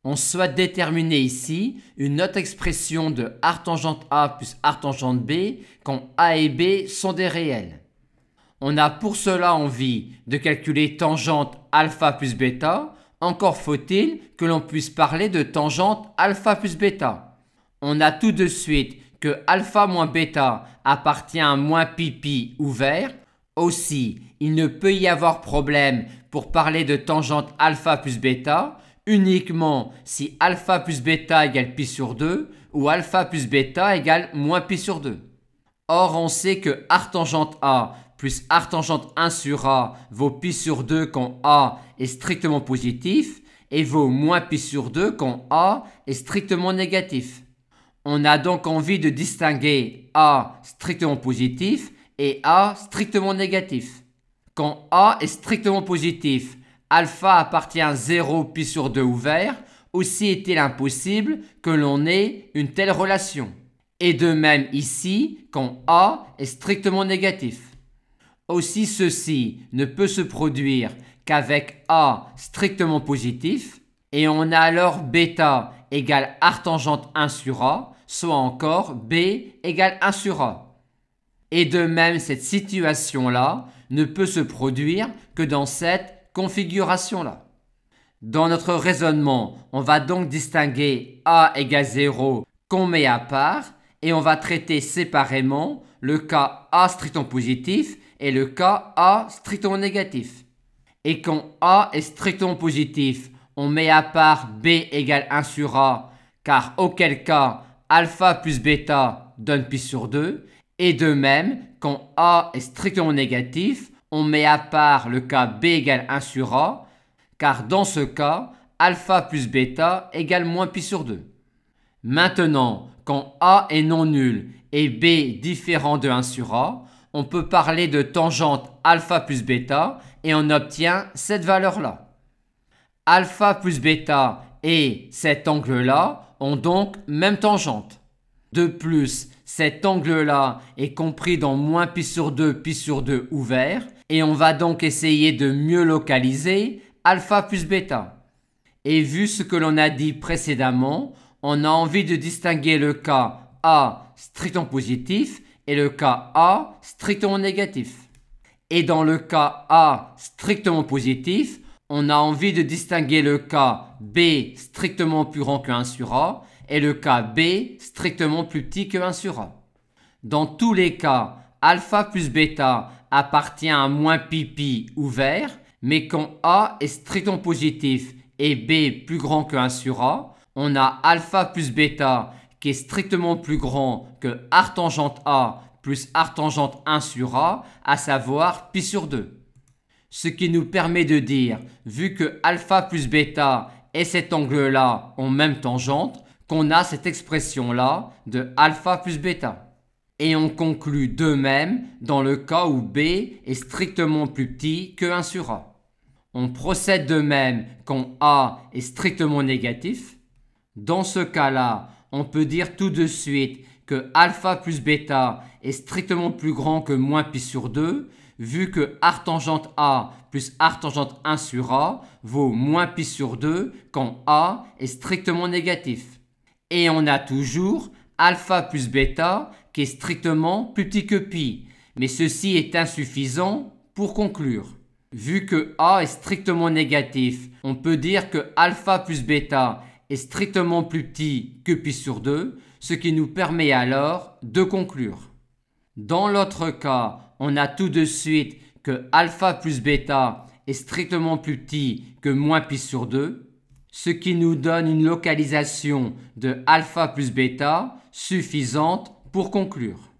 On souhaite déterminer ici une autre expression de arctangente A plus arctangente B quand A et B sont des réels. On a pour cela envie de calculer tangente alpha plus bêta, encore faut-il que l'on puisse parler de tangente alpha plus bêta. On a tout de suite que alpha moins bêta appartient à moins pi ouvert. Aussi, il ne peut y avoir problème pour parler de tangente alpha plus bêta uniquement si alpha plus bêta égale pi sur 2 ou alpha plus bêta égale moins pi sur 2. Or, on sait que arctangente A plus arctangente 1 sur A vaut pi sur 2 quand A est strictement positif et vaut moins pi sur 2 quand A est strictement négatif. On a donc envie de distinguer A strictement positif et A strictement négatif. Quand A est strictement positif, alpha appartient à 0 pi sur 2 ouvert, aussi est-il impossible que l'on ait une telle relation. Et de même ici, quand A est strictement négatif. Aussi ceci ne peut se produire qu'avec A strictement positif, et on a alors bêta égale arctangente 1 sur A, soit encore B égale 1 sur A. Et de même, cette situation-là ne peut se produire que dans cette configuration-là. Dans notre raisonnement, on va donc distinguer A égale 0 qu'on met à part et on va traiter séparément le cas A strictement positif et le cas A strictement négatif. Et quand A est strictement positif, on met à part B égale 1 sur A, car auquel cas alpha plus bêta donne pi sur 2. Et de même, quand A est strictement négatif, on met à part le cas B égale 1 sur A, car dans ce cas, alpha plus bêta égale moins pi sur 2. Maintenant, quand A est non nul et B différent de 1 sur A, on peut parler de tangente alpha plus bêta et on obtient cette valeur-là. Alpha plus bêta et cet angle-là ont donc même tangente. De plus, cet angle-là est compris dans moins pi sur 2 ouvert et on va donc essayer de mieux localiser alpha plus bêta. Et vu ce que l'on a dit précédemment, on a envie de distinguer le cas A strictement positif et le cas A strictement négatif. Et dans le cas A strictement positif, on a envie de distinguer le cas B strictement plus grand que 1 sur A et le cas B strictement plus petit que 1 sur A. Dans tous les cas, alpha plus bêta appartient à moins pi ouvert, mais quand A est strictement positif et B plus grand que 1 sur A, on a alpha plus bêta qui est strictement plus grand que arctangente A plus arctangente 1 sur A, à savoir pi sur 2. Ce qui nous permet de dire, vu que alpha plus bêta et cet angle-là ont même tangente, qu'on a cette expression-là de alpha plus bêta. Et on conclut de même dans le cas où B est strictement plus petit que 1 sur A. On procède de même quand A est strictement négatif. Dans ce cas-là, on peut dire tout de suite que alpha plus bêta est strictement plus grand que moins pi sur 2, vu que arctangente A plus arctangente 1 sur A vaut moins pi sur 2 quand A est strictement négatif. Et on a toujours alpha plus bêta qui est strictement plus petit que pi, mais ceci est insuffisant pour conclure. Vu que A est strictement négatif, on peut dire que alpha plus bêta est strictement plus petit que pi sur 2, ce qui nous permet alors de conclure. Dans l'autre cas, on a tout de suite que alpha plus bêta est strictement plus petit que moins pi sur 2, ce qui nous donne une localisation de alpha plus bêta suffisante pour conclure.